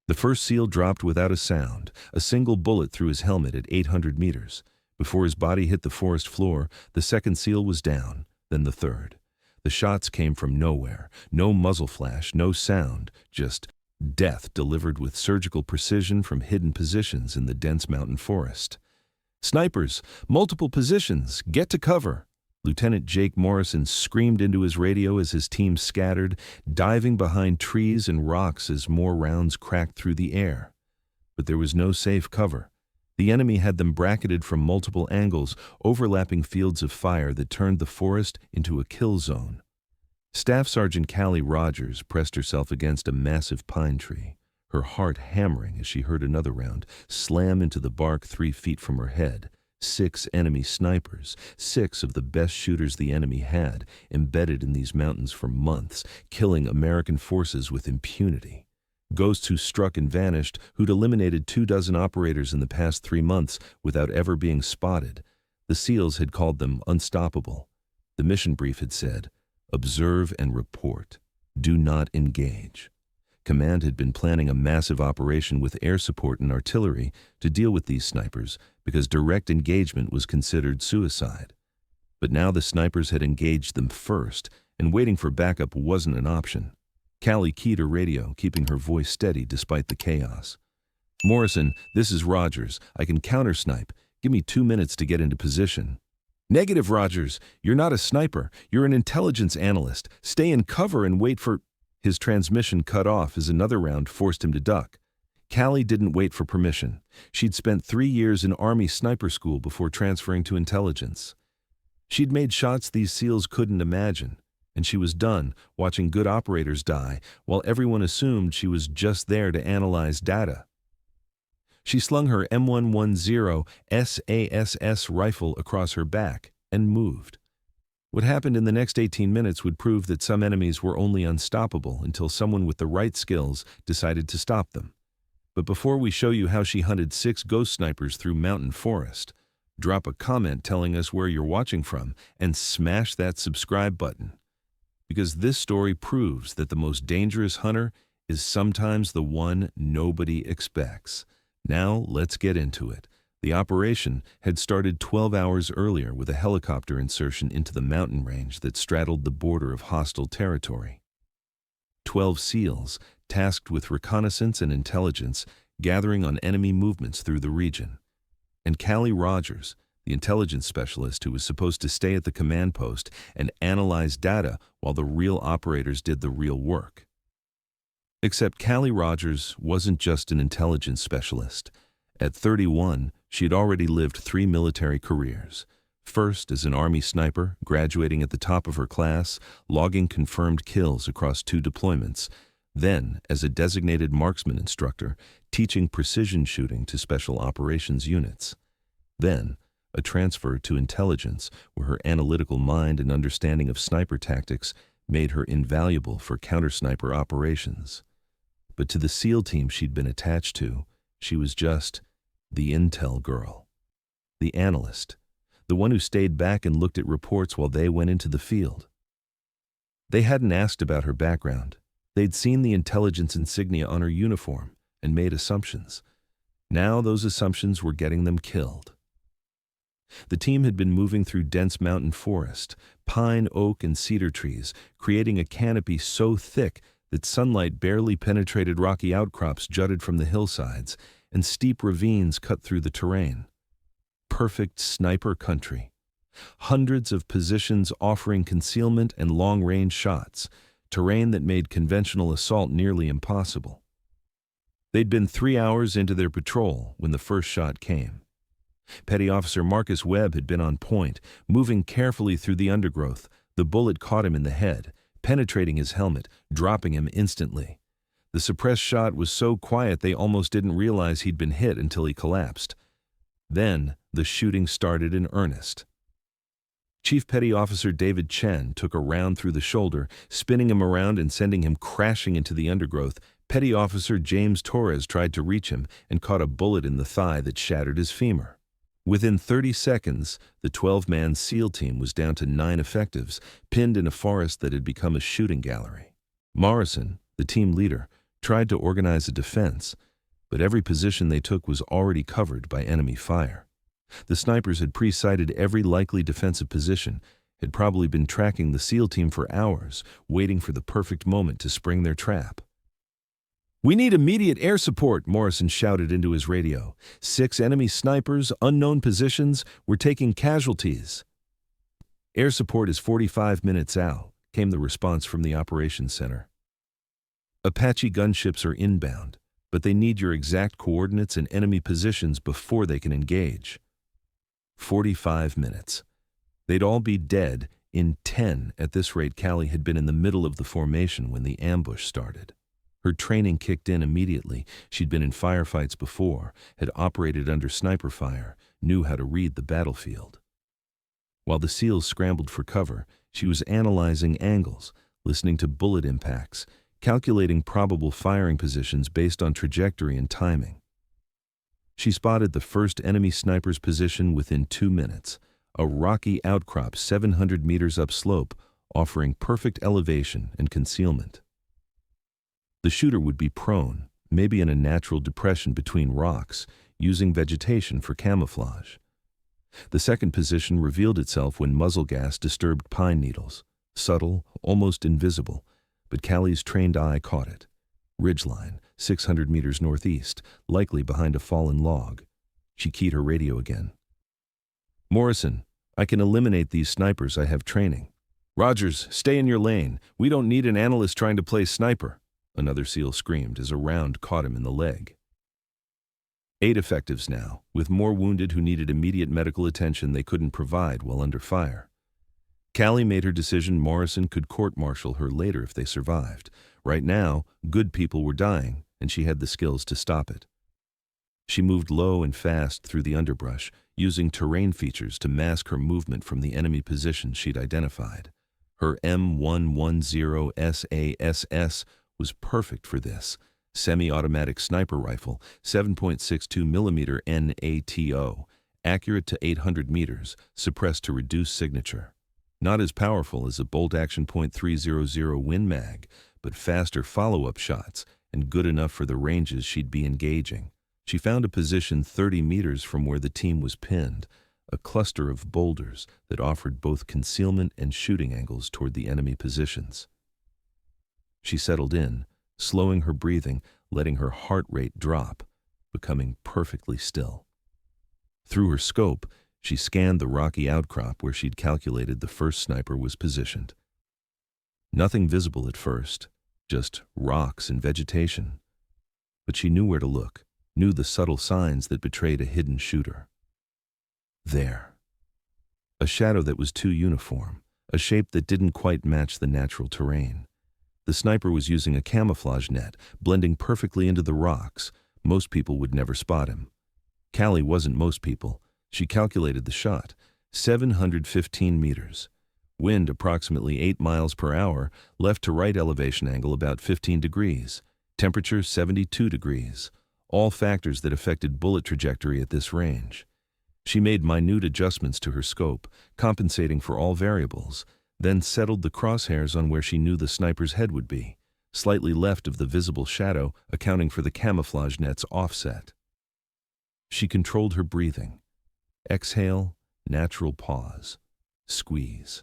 The first SEAL dropped without a sound, a single bullet through his helmet at 800 meters. Before his body hit the forest floor, the second SEAL was down, then the third. The shots came from nowhere, no muzzle flash, no sound, just death delivered with surgical precision from hidden positions in the dense mountain forest. "Snipers, multiple positions, get to cover!" Lieutenant Jake Morrison screamed into his radio as his team scattered, diving behind trees and rocks as more rounds cracked through the air. But there was no safe cover. The enemy had them bracketed from multiple angles, overlapping fields of fire that turned the forest into a kill zone. Staff Sergeant Callie Rogers pressed herself against a massive pine tree, her heart hammering as she heard another round slam into the bark 3 feet from her head. 6 enemy snipers, 6 of the best shooters the enemy had, embedded in these mountains for months, killing American forces with impunity. Ghosts who struck and vanished, who'd eliminated 24 operators in the past 3 months without ever being spotted. The SEALs had called them unstoppable. The mission brief had said, "Observe and report. Do not engage." Command had been planning a massive operation with air support and artillery to deal with these snipers because direct engagement was considered suicide. But now the snipers had engaged them first, and waiting for backup wasn't an option. Callie keyed her radio, keeping her voice steady despite the chaos. "Morrison, this is Rogers. I can counter-snipe. Give me 2 minutes to get into position." "Negative, Rogers. You're not a sniper. You're an intelligence analyst. Stay in cover and wait for—" His transmission cut off as another round forced him to duck. Callie didn't wait for permission. She'd spent 3 years in Army sniper school before transferring to intelligence. She'd made shots these SEALs couldn't imagine, and she was done watching good operators die while everyone assumed she was just there to analyze data. She slung her M110 SASS rifle across her back and moved. What happened in the next 18 minutes would prove that some enemies were only unstoppable until someone with the right skills decided to stop them. But before we show you how she hunted 6 ghost snipers through mountain forest, drop a comment telling us where you're watching from and smash that subscribe button. Because this story proves that the most dangerous hunter is sometimes the one nobody expects. Now let's get into it. The operation had started 12 hours earlier with a helicopter insertion into the mountain range that straddled the border of hostile territory. 12 SEALs, tasked with reconnaissance and intelligence, gathering on enemy movements through the region. And Callie Rogers, the intelligence specialist who was supposed to stay at the command post and analyze data while the real operators did the real work. Except Callie Rogers wasn't just an intelligence specialist. At 31, she had already lived 3 military careers. First as an Army sniper, graduating at the top of her class, logging confirmed kills across 2 deployments. Then as a designated marksman instructor, teaching precision shooting to special operations units. Then a transfer to intelligence, where her analytical mind and understanding of sniper tactics made her invaluable for counter-sniper operations. But to the SEAL team she'd been attached to, she was just the intel girl, the analyst, the one who stayed back and looked at reports while they went into the field. They hadn't asked about her background. They'd seen the intelligence insignia on her uniform and made assumptions. Now those assumptions were getting them killed. The team had been moving through dense mountain forest, pine, oak, and cedar trees, creating a canopy so thick that sunlight barely penetrated. Rocky outcrops jutted from the hillsides, and steep ravines cut through the terrain. Perfect sniper country. Hundreds of positions offering concealment and long-range shots, terrain that made conventional assault nearly impossible. They'd been 3 hours into their patrol when the first shot came. Petty Officer Marcus Webb had been on point, moving carefully through the undergrowth. The bullet caught him in the head, penetrating his helmet, dropping him instantly. The suppressed shot was so quiet they almost didn't realize he'd been hit until he collapsed. Then the shooting started in earnest. Chief Petty Officer David Chen took a round through the shoulder, spinning him around and sending him crashing into the undergrowth. Petty Officer James Torres tried to reach him and caught a bullet in the thigh that shattered his femur. Within 30 seconds, the 12-man SEAL team was down to 9 effectives, pinned in a forest that had become a shooting gallery. Morrison, the team leader, tried to organize a defense, but every position they took was already covered by enemy fire. The snipers had pre-sighted every likely defensive position, had probably been tracking the SEAL team for hours, waiting for the perfect moment to spring their trap. "We need immediate air support," Morrison shouted into his radio. 6 enemy snipers, unknown positions, were taking casualties. "Air support is 45 minutes out," came the response from the operations center. "Apache gunships are inbound, but they need your exact coordinates and enemy positions before they can engage." 45 minutes. They'd all be dead in 10 at this rate. Callie had been in the middle of the formation when the ambush started. Her training kicked in immediately. She'd been in firefights before, had operated under sniper fire, knew how to read the battlefield. While the SEALs scrambled for cover, she was analyzing angles, listening to bullet impacts, calculating probable firing positions based on trajectory and timing. She spotted the first enemy sniper's position within 2 minutes, a rocky outcrop 700 meters upslope, offering perfect elevation and concealment. The shooter would be prone, maybe in a natural depression between rocks, using vegetation for camouflage. The second position revealed itself when muzzle gas disturbed pine needles, subtle, almost invisible, but Callie's trained eye caught it. Ridgeline, 600 meters northeast, likely behind a fallen log. She keyed her radio again. "Morrison, I can eliminate these snipers. I have training." "Rogers, stay in your lane. We don't need an analyst trying to play sniper," another SEAL screamed as a round caught him in the leg. 8 effectives now, with more wounded who needed immediate medical attention they couldn't provide while under fire. Callie made her decision. Morrison could court-martial her later if they survived. Right now, good people were dying, and she had the skills to stop it. She moved low and fast through the underbrush, using terrain features to mask her movement from the enemy positions she'd identified. Her M110 SASS was perfect for this. Semi-automatic sniper rifle, 7.62mm NATO, accurate to 800 meters, suppressed to reduce signature. Not as powerful as a bolt-action .300 Win Mag, but faster follow-up shots and good enough for the ranges she'd be engaging. She found a position 30 meters from where the team was pinned, a cluster of boulders that offered both concealment and shooting angles toward the enemy positions. She settled in, slowing her breathing, letting her heart rate drop, becoming perfectly still. Through her scope, she scanned the rocky outcrop where she'd calculated the first sniper was positioned. Nothing visible at first, just rocks and vegetation. But she knew where to look, knew the subtle signs that betrayed a hidden shooter. There. A shadow that was too uniform, a shape that didn't quite match the natural terrain. The sniper was using a camouflage net, blending perfectly into the rocks. Most people would never spot him. Callie wasn't most people. She calculated the shot, 715 meters. Wind approximately 8 miles per hour, left to right elevation angle about 15 degrees. Temperature 72 degrees. All factors that affected bullet trajectory at this range. She made minute adjustments to her scope, compensating for all variables, then settled the crosshairs on where she knew the sniper's head would be, slightly left of the visible shadow, accounting for the camouflage net's offset. She controlled her breathing. Exhale, natural pause, squeeze.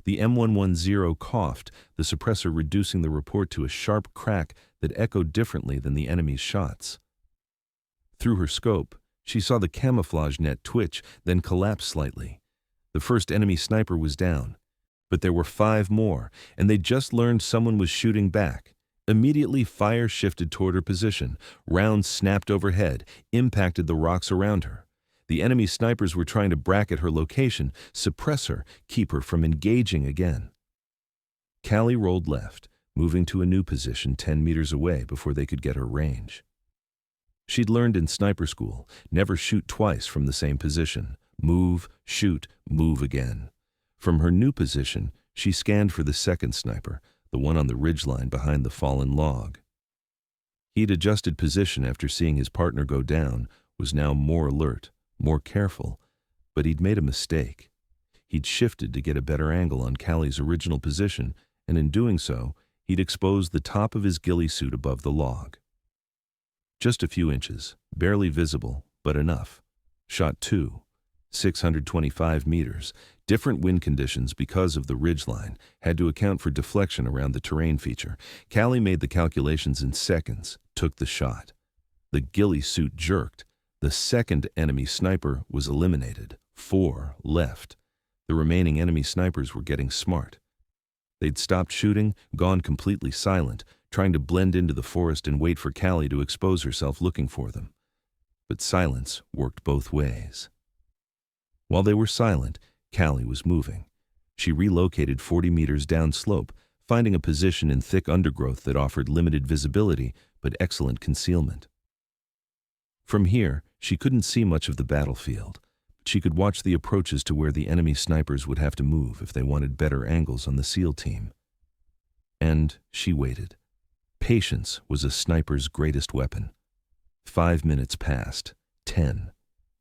The M110 coughed, the suppressor reducing the report to a sharp crack that echoed differently than the enemy's shots. Through her scope, she saw the camouflage net twitch, then collapse slightly. The first enemy sniper was down, but there were 5 more, and they'd just learned someone was shooting back. Immediately, fire shifted toward her position. Rounds snapped overhead, impacted the rocks around her. The enemy snipers were trying to bracket her location, suppress her, keep her from engaging again. Callie rolled left, moving to a new position 10 meters away before they could get her range. She'd learned in sniper school, never shoot twice from the same position. Move, shoot, move again. From her new position, she scanned for the second sniper, the one on the ridgeline behind the fallen log. He'd adjusted position after seeing his partner go down, was now more alert, more careful, but he'd made a mistake. He'd shifted to get a better angle on Callie's original position, and in doing so, He'd exposed the top of his ghillie suit above the log. Just a few inches, barely visible, but enough. Shot 2, 625 meters. Different wind conditions because of the ridgeline had to account for deflection around the terrain feature. Callie made the calculations in seconds, took the shot. The ghillie suit jerked. The second enemy sniper was eliminated. 4 left. The remaining enemy snipers were getting smart. They'd stopped shooting, gone completely silent, trying to blend into the forest and wait for Callie to expose herself looking for them. But silence worked both ways. While they were silent, Callie was moving. She relocated 40 meters downslope, finding a position in thick undergrowth that offered limited visibility but excellent concealment. From here, she couldn't see much of the battlefield. She could watch the approaches to where the enemy snipers would have to move if they wanted better angles on the SEAL team. And she waited. Patience was a sniper's greatest weapon. 5 minutes passed. 10.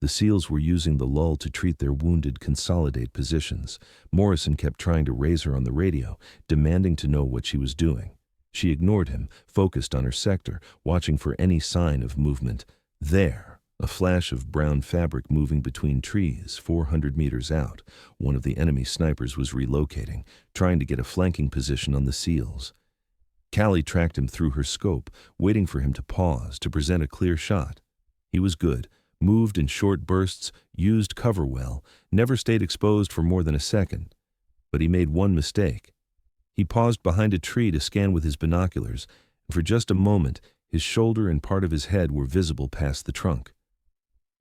The SEALs were using the lull to treat their wounded, consolidate positions. Morrison kept trying to raise her on the radio, demanding to know what she was doing. She ignored him, focused on her sector, watching for any sign of movement. There, a flash of brown fabric moving between trees, 400 meters out. One of the enemy snipers was relocating, trying to get a flanking position on the SEALs. Callie tracked him through her scope, waiting for him to pause to present a clear shot. He was good. Moved in short bursts, used cover well, never stayed exposed for more than a second. But he made one mistake. He paused behind a tree to scan with his binoculars, and for just a moment, his shoulder and part of his head were visible past the trunk.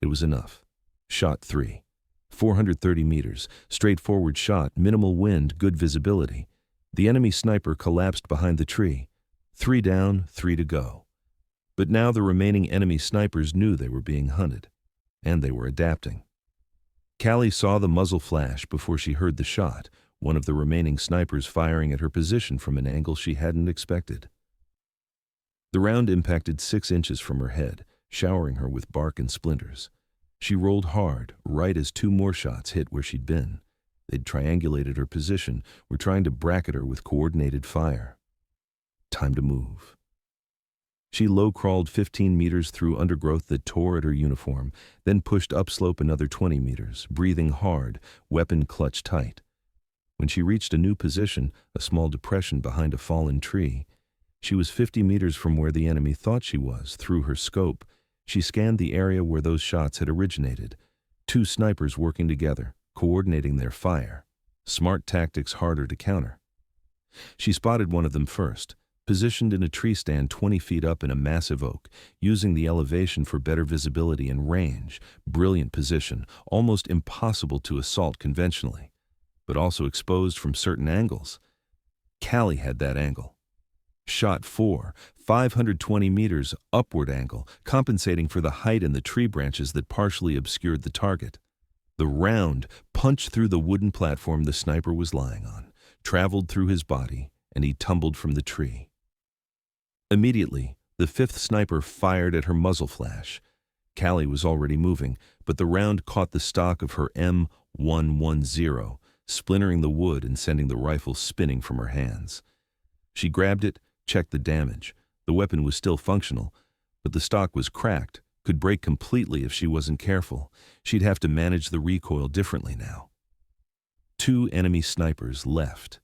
It was enough. Shot 3. 430 meters, straightforward shot, minimal wind, good visibility. The enemy sniper collapsed behind the tree. 3 down, 3 to go. But now the remaining enemy snipers knew they were being hunted, and they were adapting. Callie saw the muzzle flash before she heard the shot, one of the remaining snipers firing at her position from an angle she hadn't expected. The round impacted 6 inches from her head, showering her with bark and splinters. She rolled hard, right as 2 more shots hit where she'd been. They'd triangulated her position, were trying to bracket her with coordinated fire. Time to move. She low-crawled 15 meters through undergrowth that tore at her uniform, then pushed upslope another 20 meters, breathing hard, weapon clutch tight. When she reached a new position, a small depression behind a fallen tree, she was 50 meters from where the enemy thought she was. Through her scope, she scanned the area where those shots had originated. 2 snipers working together, coordinating their fire. Smart tactics harder to counter. She spotted one of them first, positioned in a tree stand 20 feet up in a massive oak, using the elevation for better visibility and range. Brilliant position, almost impossible to assault conventionally, but also exposed from certain angles. Callie had that angle. Shot 4, 520 meters, upward angle, compensating for the height in the tree branches that partially obscured the target. The round punched through the wooden platform the sniper was lying on, traveled through his body, and he tumbled from the tree. Immediately, the 5th sniper fired at her muzzle flash. Callie was already moving, but the round caught the stock of her M110, splintering the wood and sending the rifle spinning from her hands. She grabbed it, checked the damage. The weapon was still functional, but the stock was cracked, could break completely if she wasn't careful. She'd have to manage the recoil differently now. 2 enemy snipers left,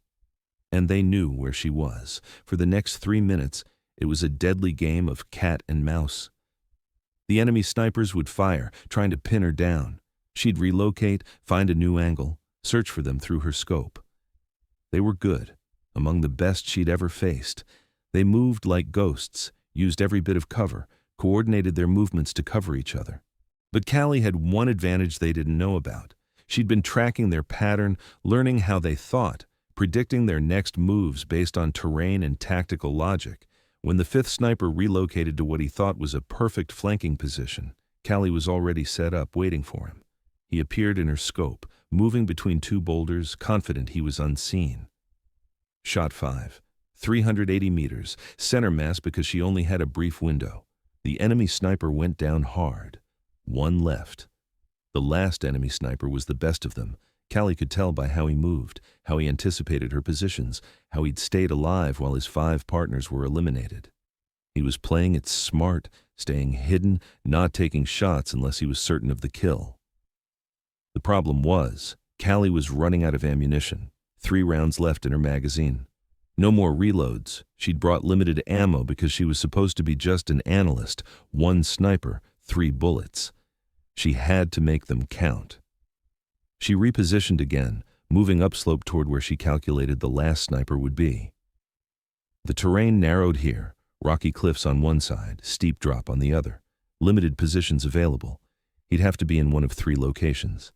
and they knew where she was. For the next 3 minutes, it was a deadly game of cat and mouse. The enemy snipers would fire, trying to pin her down. She'd relocate, find a new angle, search for them through her scope. They were good, among the best she'd ever faced. They moved like ghosts, used every bit of cover, coordinated their movements to cover each other. But Callie had one advantage they didn't know about. She'd been tracking their pattern, learning how they thought, predicting their next moves based on terrain and tactical logic. When the 5th sniper relocated to what he thought was a perfect flanking position, Callie was already set up, waiting for him. He appeared in her scope, moving between 2 boulders, confident he was unseen. Shot 5, 380 meters, center mass because she only had a brief window. The enemy sniper went down hard. 1 left. The last enemy sniper was the best of them, Callie could tell by how he moved, how he anticipated her positions, how he'd stayed alive while his 5 partners were eliminated. He was playing it smart, staying hidden, not taking shots unless he was certain of the kill. The problem was, Callie was running out of ammunition, 3 rounds left in her magazine. No more reloads. She'd brought limited ammo because she was supposed to be just an analyst, 1 sniper, 3 bullets. She had to make them count. She repositioned again, moving upslope toward where she calculated the last sniper would be. The terrain narrowed here, rocky cliffs on one side, steep drop on the other, limited positions available. He'd have to be in one of 3 locations.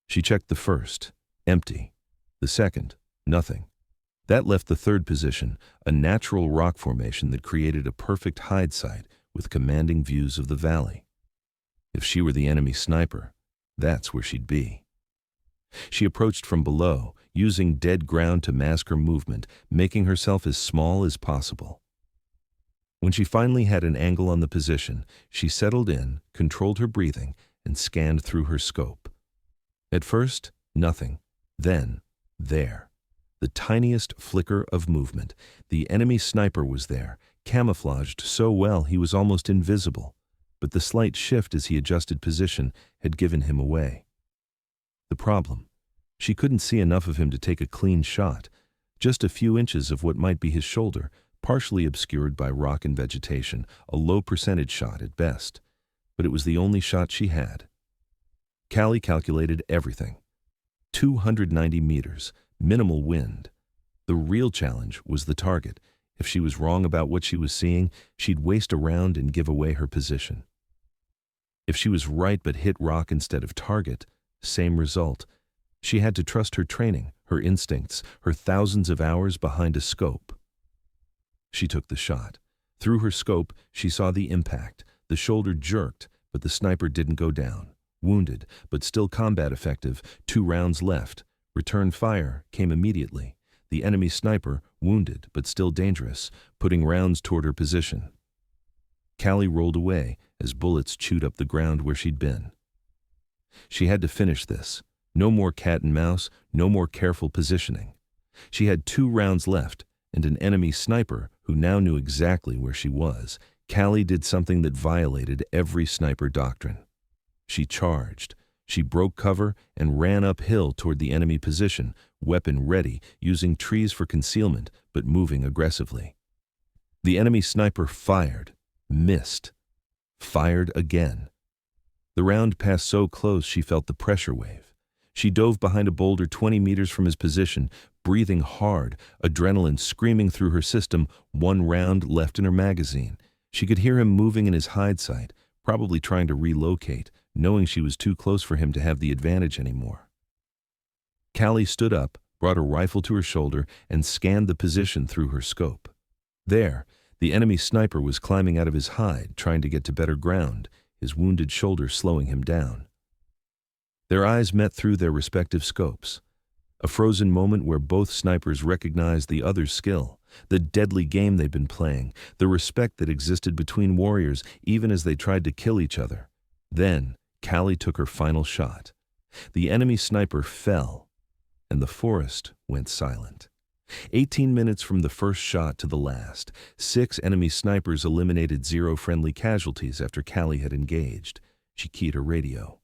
She checked the first, empty. The second, nothing. That left the third position, a natural rock formation that created a perfect hide site with commanding views of the valley. If she were the enemy sniper, that's where she'd be. She approached from below, using dead ground to mask her movement, making herself as small as possible. When she finally had an angle on the position, she settled in, controlled her breathing, and scanned through her scope. At first, nothing. Then, there. The tiniest flicker of movement. The enemy sniper was there, camouflaged so well he was almost invisible, but the slight shift as he adjusted position had given him away. The problem? She couldn't see enough of him to take a clean shot, just a few inches of what might be his shoulder, partially obscured by rock and vegetation, a low percentage shot at best. But it was the only shot she had. Callie calculated everything. 290 meters, minimal wind. The real challenge was the target. If she was wrong about what she was seeing, she'd waste a round and give away her position. If she was right but hit rock instead of target, same result. She had to trust her training, her instincts, her thousands of hours behind a scope. She took the shot. Through her scope, she saw the impact. The shoulder jerked, but the sniper didn't go down. Wounded, but still combat effective, 2 rounds left. Return fire came immediately. The enemy sniper, wounded, but still dangerous, putting rounds toward her position. Callie rolled away as bullets chewed up the ground where she'd been. She had to finish this. No more cat and mouse, no more careful positioning. She had 2 rounds left, and an enemy sniper who now knew exactly where she was. Callie did something that violated every sniper doctrine. She charged. She broke cover and ran uphill toward the enemy position, weapon ready, using trees for concealment, but moving aggressively. The enemy sniper fired, missed, fired again. The round passed so close she felt the pressure wave. She dove behind a boulder 20 meters from his position, breathing hard, adrenaline screaming through her system, 1 round left in her magazine. She could hear him moving in his hide site, probably trying to relocate, knowing she was too close for him to have the advantage anymore. Callie stood up, brought a rifle to her shoulder, and scanned the position through her scope. There, the enemy sniper was climbing out of his hide, trying to get to better ground, his wounded shoulder slowing him down. Their eyes met through their respective scopes. A frozen moment where both snipers recognized the other's skill, the deadly game they'd been playing, the respect that existed between warriors even as they tried to kill each other. Then, Callie took her final shot. The enemy sniper fell, and the forest went silent. 18 minutes from the first shot to the last, 6 enemy snipers eliminated 0 friendly casualties after Callie had engaged. She keyed her radio.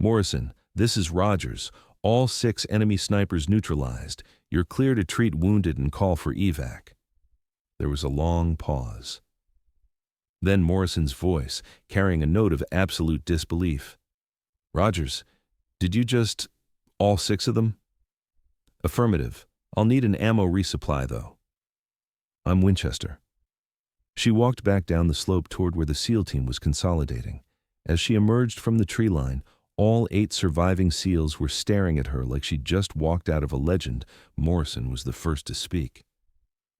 "Morrison, this is Rogers. All 6 enemy snipers neutralized. You're clear to treat wounded and call for evac." There was a long pause. Then Morrison's voice, carrying a note of absolute disbelief. "Rogers, did you just... all 6 of them?" "Affirmative. I'll need an ammo resupply, though." "I'm Winchester." She walked back down the slope toward where the SEAL team was consolidating. As she emerged from the tree line, all 8 surviving SEALs were staring at her like she'd just walked out of a legend. Morrison was the first to speak.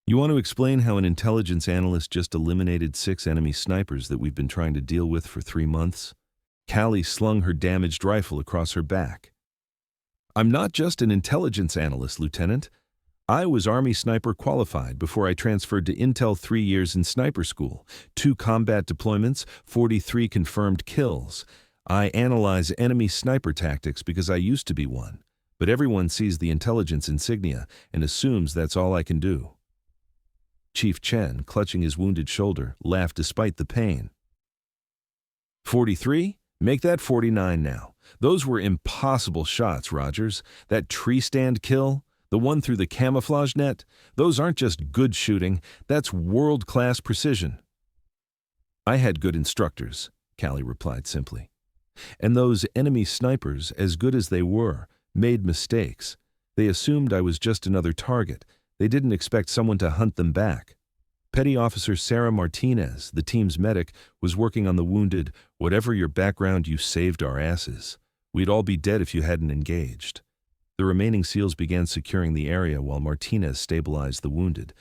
"You want to explain how an intelligence analyst just eliminated 6 enemy snipers that we've been trying to deal with for 3 months?" Callie slung her damaged rifle across her back. "I'm not just an intelligence analyst, Lieutenant. I was Army sniper qualified before I transferred to Intel 3 years in sniper school, 2 combat deployments, 43 confirmed kills. I analyze enemy sniper tactics because I used to be one. But everyone sees the intelligence insignia and assumes that's all I can do. Chief Chen, clutching his wounded shoulder, laughed despite the pain. 43? Make that 49 now. Those were impossible shots, Rogers. That tree stand kill, the one through the camouflage net, those aren't just good shooting, that's world-class precision. I had good instructors, Callie replied simply. And those enemy snipers, as good as they were, made mistakes. They assumed I was just another target. They didn't expect someone to hunt them back. Petty Officer Sarah Martinez, the team's medic, was working on the wounded. Whatever your background, you saved our asses. We'd all be dead if you hadn't engaged. The remaining SEALs began securing the area while Martinez stabilized the wounded.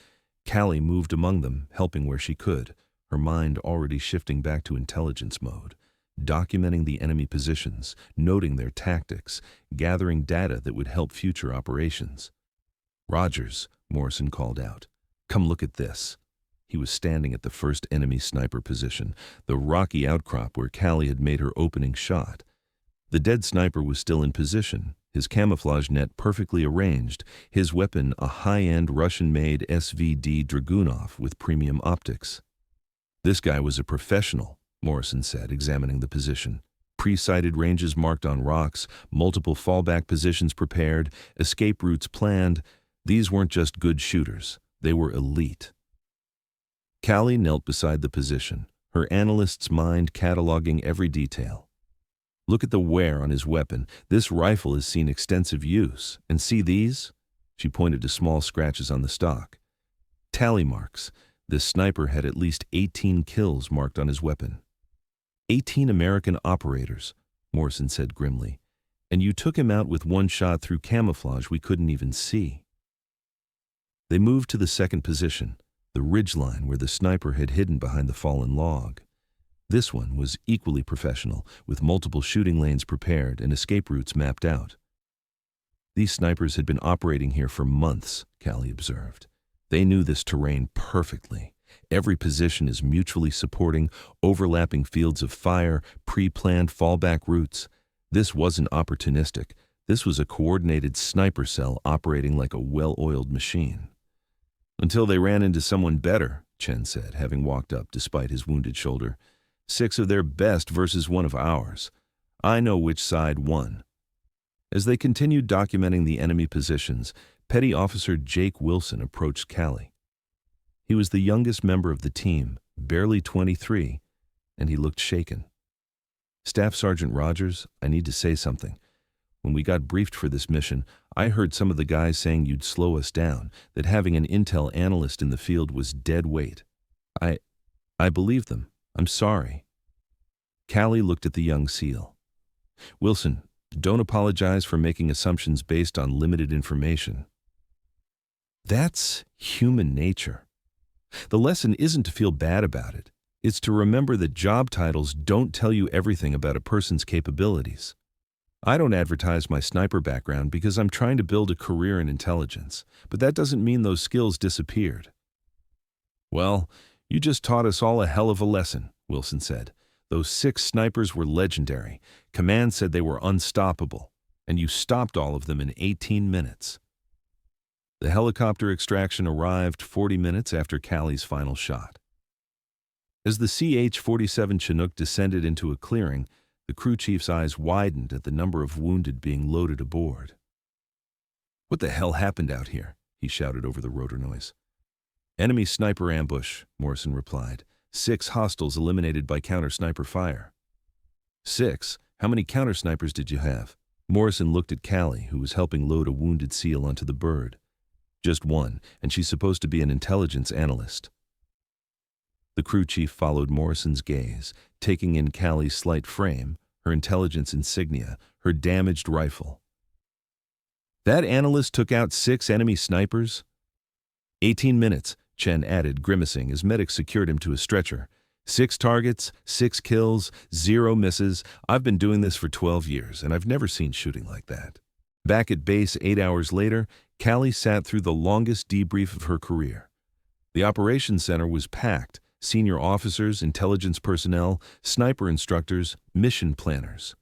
Callie moved among them, helping where she could, her mind already shifting back to intelligence mode, documenting the enemy positions, noting their tactics, gathering data that would help future operations. Rogers, Morrison called out. Come look at this. He was standing at the first enemy sniper position, the rocky outcrop where Callie had made her opening shot. The dead sniper was still in position, his camouflage net perfectly arranged, his weapon a high-end Russian-made SVD Dragunov with premium optics. This guy was a professional, Morrison said, examining the position. Pre-sighted ranges marked on rocks, multiple fallback positions prepared, escape routes planned. These weren't just good shooters, they were elite. Callie knelt beside the position, her analyst's mind cataloging every detail. Look at the wear on his weapon. This rifle has seen extensive use. And see these? She pointed to small scratches on the stock. Tally marks. This sniper had at least 18 kills marked on his weapon. 18 American operators, Morrison said grimly. And you took him out with one shot through camouflage we couldn't even see. They moved to the second position, the ridgeline where the sniper had hidden behind the fallen log. This one was equally professional, with multiple shooting lanes prepared and escape routes mapped out. These snipers had been operating here for months, Callie observed. They knew this terrain perfectly. Every position is mutually supporting, overlapping fields of fire, pre-planned fallback routes. This wasn't opportunistic. This was a coordinated sniper cell operating like a well-oiled machine. Until they ran into someone better, Chen said, having walked up despite his wounded shoulder. 6 of their best versus one of ours. I know which side won. As they continued documenting the enemy positions, Petty Officer Jake Wilson approached Callie. He was the youngest member of the team, barely 23, and he looked shaken. Staff Sergeant Rogers, I need to say something. When we got briefed for this mission, I heard some of the guys saying you'd slow us down, that having an intel analyst in the field was dead weight. I believe them. I'm sorry. Callie looked at the young SEAL. Wilson, don't apologize for making assumptions based on limited information. That's human nature. The lesson isn't to feel bad about it. It's to remember that job titles don't tell you everything about a person's capabilities. I don't advertise my sniper background because I'm trying to build a career in intelligence, but that doesn't mean those skills disappeared. Well, you just taught us all a hell of a lesson, Wilson said. Those 6 snipers were legendary. Command said they were unstoppable, and you stopped all of them in 18 minutes. The helicopter extraction arrived 40 minutes after Callie's final shot. As the CH-47 Chinook descended into a clearing, the crew chief's eyes widened at the number of wounded being loaded aboard. What the hell happened out here? He shouted over the rotor noise. Enemy sniper ambush, Morrison replied. 6 hostiles eliminated by counter-sniper fire. 6? How many counter-snipers did you have? Morrison looked at Callie, who was helping load a wounded SEAL onto the bird. Just 1, and she's supposed to be an intelligence analyst. The crew chief followed Morrison's gaze, taking in Callie's slight frame, her intelligence insignia, her damaged rifle. That analyst took out 6 enemy snipers? 18 minutes, Chen added, grimacing as medics secured him to a stretcher. 6 targets, 6 kills, 0 misses. I've been doing this for 12 years, and I've never seen shooting like that. Back at base 8 hours later, Callie sat through the longest debrief of her career. The operations center was packed. Senior officers, intelligence personnel, sniper instructors, mission planners.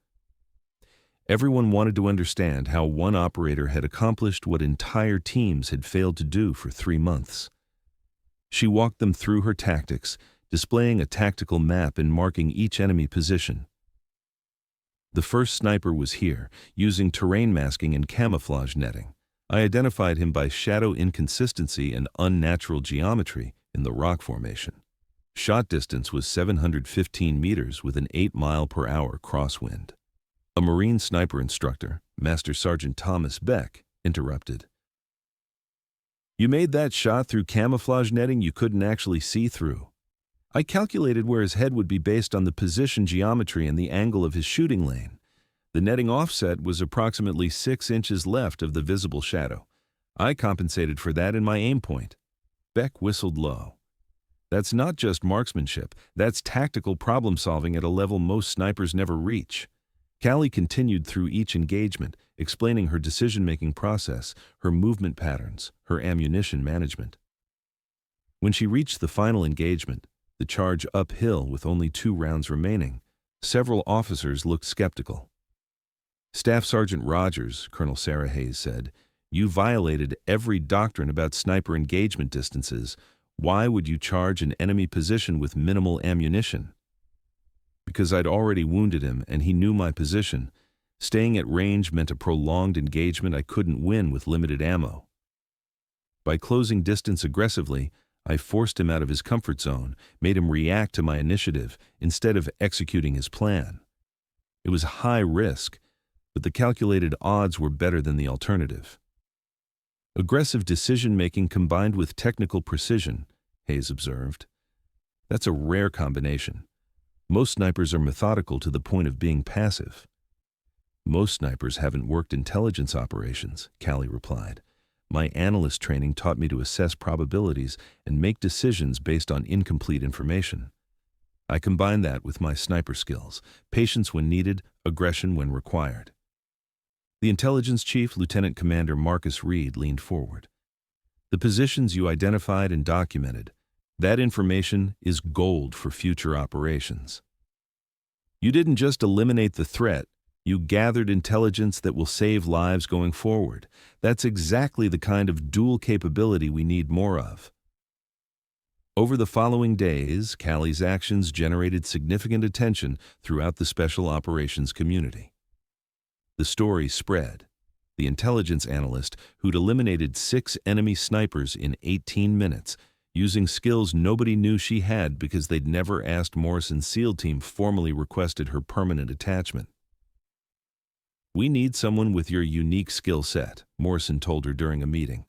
Everyone wanted to understand how one operator had accomplished what entire teams had failed to do for 3 months. She walked them through her tactics, displaying a tactical map and marking each enemy position. The first sniper was here, using terrain masking and camouflage netting. I identified him by shadow inconsistency and unnatural geometry in the rock formation. Shot distance was 715 meters with an 8-mile-per-hour crosswind. A Marine sniper instructor, Master Sergeant Thomas Beck, interrupted. "You made that shot through camouflage netting you couldn't actually see through. I calculated where his head would be based on the position geometry and the angle of his shooting lane. The netting offset was approximately 6 inches left of the visible shadow. I compensated for that in my aim point." Beck whistled low. "That's not just marksmanship, that's tactical problem-solving at a level most snipers never reach." Callie continued through each engagement, explaining her decision-making process, her movement patterns, her ammunition management. When she reached the final engagement, the charge uphill with only 2 rounds remaining, several officers looked skeptical. "Staff Sergeant Rogers," Colonel Sarah Hayes said, "you violated every doctrine about sniper engagement distances. Why would you charge an enemy position with minimal ammunition?" "Because I'd already wounded him and he knew my position. Staying at range meant a prolonged engagement I couldn't win with limited ammo. By closing distance aggressively, I forced him out of his comfort zone, made him react to my initiative instead of executing his plan. It was high risk, but the calculated odds were better than the alternative." "Aggressive decision-making combined with technical precision," Hayes observed. "That's a rare combination. Most snipers are methodical to the point of being passive." "Most snipers haven't worked intelligence operations," Callie replied. "My analyst training taught me to assess probabilities and make decisions based on incomplete information. I combine that with my sniper skills, patience when needed, aggression when required." The intelligence chief, Lieutenant Commander Marcus Reed, leaned forward. "The positions you identified and documented, that information is gold for future operations. You didn't just eliminate the threat, you gathered intelligence that will save lives going forward. That's exactly the kind of dual capability we need more of." Over the following days, Callie's actions generated significant attention throughout the special operations community. The story spread. The intelligence analyst, who'd eliminated 6 enemy snipers in 18 minutes, using skills nobody knew she had because they'd never asked Morrison's SEAL team formally requested her permanent attachment. "We need someone with your unique skill set," Morrison told her during a meeting.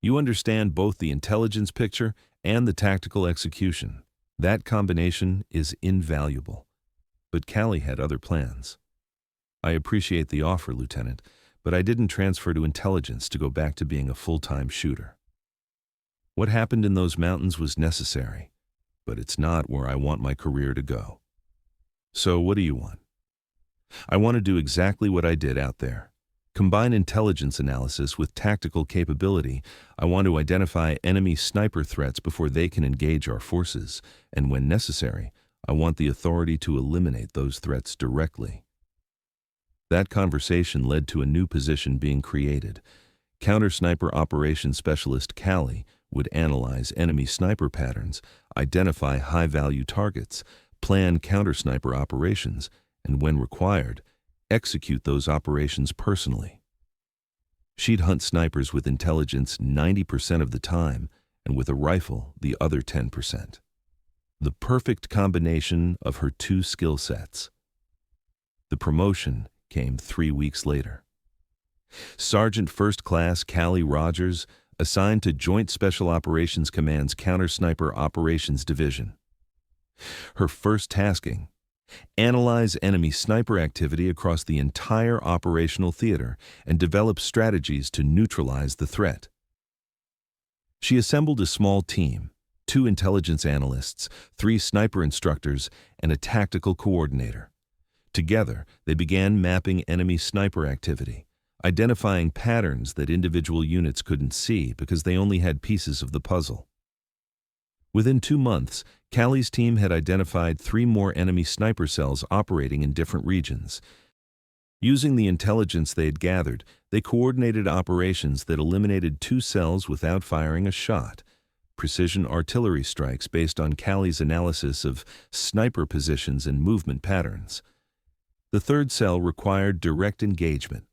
"You understand both the intelligence picture and the tactical execution. That combination is invaluable." But Callie had other plans. "I appreciate the offer, Lieutenant, but I didn't transfer to intelligence to go back to being a full-time shooter. What happened in those mountains was necessary, but it's not where I want my career to go. So what do you want?" "I want to do exactly what I did out there. Combine intelligence analysis with tactical capability. I want to identify enemy sniper threats before they can engage our forces, and when necessary, I want the authority to eliminate those threats directly." That conversation led to a new position being created. Counter-sniper operations specialist Callie would analyze enemy sniper patterns, identify high-value targets, plan counter-sniper operations, and when required, execute those operations personally. She'd hunt snipers with intelligence 90% of the time, and with a rifle the other 10%. The perfect combination of her 2 skill sets. The promotion came 3 weeks later. Sergeant First Class Callie Rogers, assigned to Joint Special Operations Command's Counter-Sniper Operations Division. Her first tasking: analyze enemy sniper activity across the entire operational theater and develop strategies to neutralize the threat. She assembled a small team, 2 intelligence analysts, 3 sniper instructors, and a tactical coordinator. Together, they began mapping enemy sniper activity, identifying patterns that individual units couldn't see because they only had pieces of the puzzle. Within 2 months, Callie's team had identified 3 more enemy sniper cells operating in different regions. Using the intelligence they had gathered, they coordinated operations that eliminated 2 cells without firing a shot. Precision artillery strikes based on Callie's analysis of sniper positions and movement patterns. The 3rd cell required direct engagement.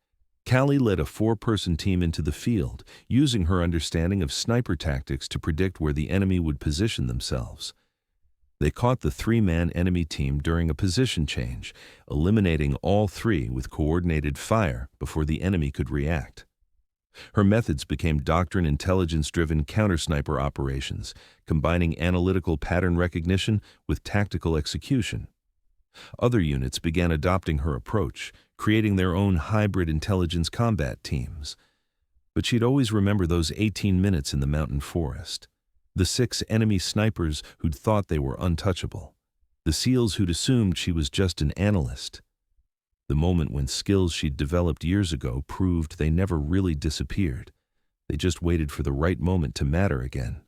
Callie led a 4-person team into the field, using her understanding of sniper tactics to predict where the enemy would position themselves. They caught the 3-man enemy team during a position change, eliminating all 3 with coordinated fire before the enemy could react. Her methods became doctrine intelligence-driven counter-sniper operations, combining analytical pattern recognition with tactical execution. Other units began adopting her approach, creating their own hybrid intelligence combat teams. But she'd always remember those 18 minutes in the mountain forest. The 6 enemy snipers who'd thought they were untouchable. The SEALs who'd assumed she was just an analyst. The moment when skills she'd developed years ago proved they never really disappeared. They just waited for the right moment to matter again.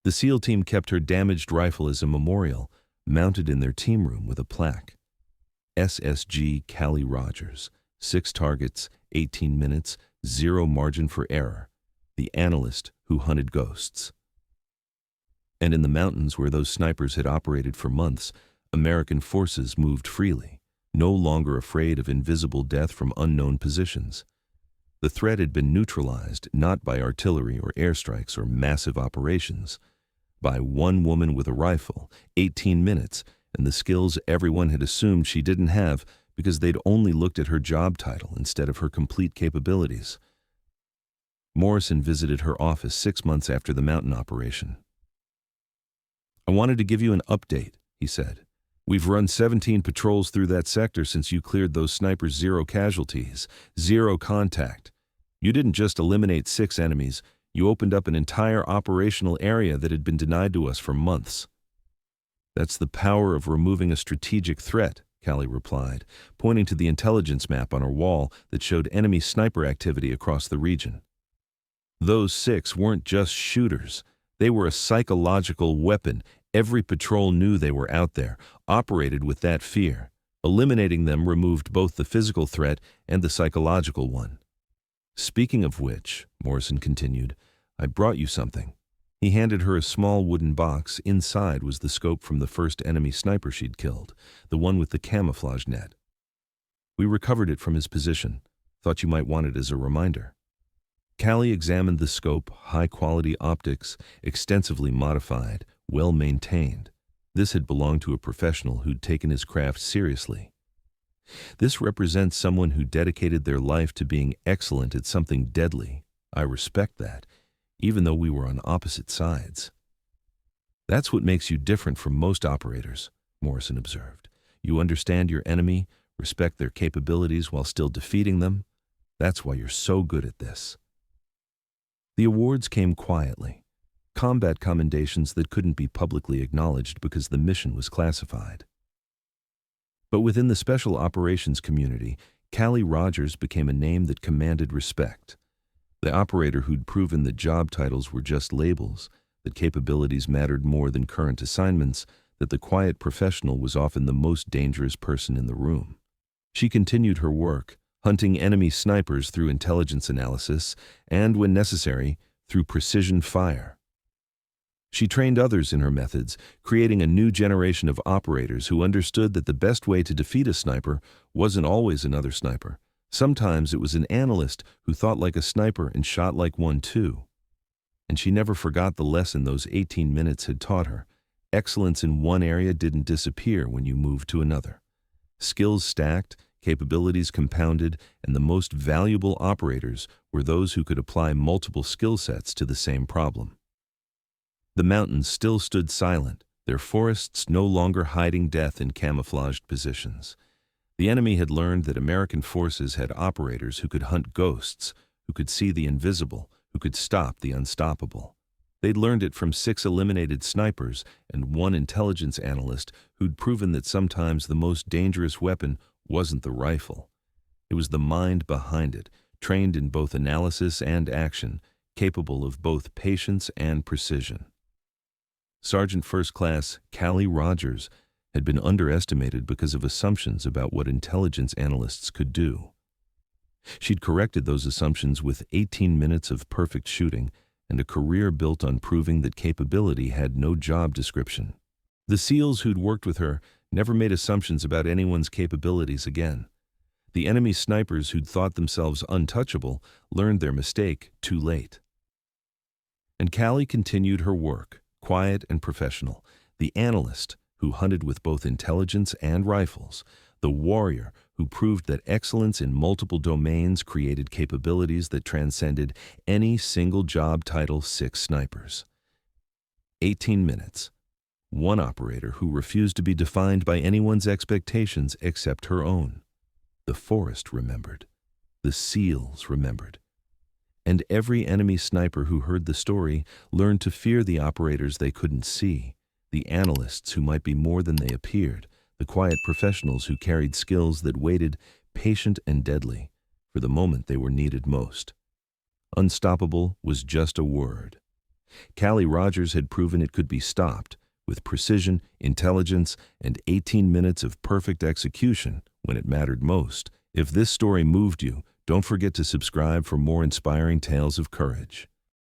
The SEAL team kept her damaged rifle as a memorial, mounted in their team room with a plaque. SSG Callie Rogers, 6 targets, 18 minutes, 0 margin for error. The analyst who hunted ghosts. And in the mountains where those snipers had operated for months, American forces moved freely, no longer afraid of invisible death from unknown positions. The threat had been neutralized not by artillery or airstrikes or massive operations, by one woman with a rifle, 18 minutes, and the skills everyone had assumed she didn't have because they'd only looked at her job title instead of her complete capabilities. Morrison visited her office 6 months after the mountain operation. "I wanted to give you an update," he said. "We've run 17 patrols through that sector since you cleared those snipers. 0 casualties, 0 contact. You didn't just eliminate 6 enemies, you opened up an entire operational area that had been denied to us for months." "That's the power of removing a strategic threat," Callie replied, pointing to the intelligence map on her wall that showed enemy sniper activity across the region. Those 6 weren't just shooters. They were a psychological weapon. Every patrol knew they were out there, operated with that fear. Eliminating them removed both the physical threat and the psychological one. "Speaking of which," Morrison continued, "I brought you something." He handed her a small wooden box. Inside was the scope from the first enemy sniper she'd killed, the one with the camouflage net. "We recovered it from his position. Thought you might want it as a reminder." Callie examined the scope, high-quality optics, extensively modified, well-maintained. This had belonged to a professional who'd taken his craft seriously. "This represents someone who dedicated their life to being excellent at something deadly. I respect that, even though we were on opposite sides." "That's what makes you different from most operators," Morrison observed. "You understand your enemy, respect their capabilities while still defeating them. That's why you're so good at this." The awards came quietly, combat commendations that couldn't be publicly acknowledged because the mission was classified. But within the special operations community, Callie Rogers became a name that commanded respect. The operator who'd proven that job titles were just labels, that capabilities mattered more than current assignments, that the quiet professional was often the most dangerous person in the room. She continued her work, hunting enemy snipers through intelligence analysis and, when necessary, through precision fire. She trained others in her methods, creating a new generation of operators who understood that the best way to defeat a sniper wasn't always another sniper. Sometimes it was an analyst who thought like a sniper and shot like one too. And she never forgot the lesson those 18 minutes had taught her. Excellence in one area didn't disappear when you moved to another. Skills stacked, capabilities compounded, and the most valuable operators were those who could apply multiple skill sets to the same problem. The mountains still stood silent, their forests no longer hiding death in camouflaged positions. The enemy had learned that American forces had operators who could hunt ghosts, who could see the invisible, who could stop the unstoppable. They'd learned it from 6 eliminated snipers and 1 intelligence analyst who'd proven that sometimes the most dangerous weapon wasn't the rifle. It was the mind behind it, trained in both analysis and action, capable of both patience and precision. Sergeant First Class Callie Rogers had been underestimated because of assumptions about what intelligence analysts could do. She'd corrected those assumptions with 18 minutes of perfect shooting and a career built on proving that capability had no job description. The SEALs who'd worked with her never made assumptions about anyone's capabilities again. The enemy snipers who'd thought themselves untouchable learned their mistake too late. And Callie continued her work, quiet and professional, the analyst who hunted with both intelligence and rifles, the warrior who proved that excellence in multiple domains created capabilities that transcended any single job title. 6 snipers. 18 minutes. One operator who refused to be defined by anyone's expectations except her own. The forest remembered. The SEALs remembered. And every enemy sniper who heard the story learned to fear the operators they couldn't see, the analysts who might be more than they appeared, the quiet professionals who carried skills that waited, patient and deadly, for the moment they were needed most. Unstoppable was just a word. Callie Rogers had proven it could be stopped, with precision, intelligence, and 18 minutes of perfect execution when it mattered most. If this story moved you, don't forget to subscribe for more inspiring tales of courage.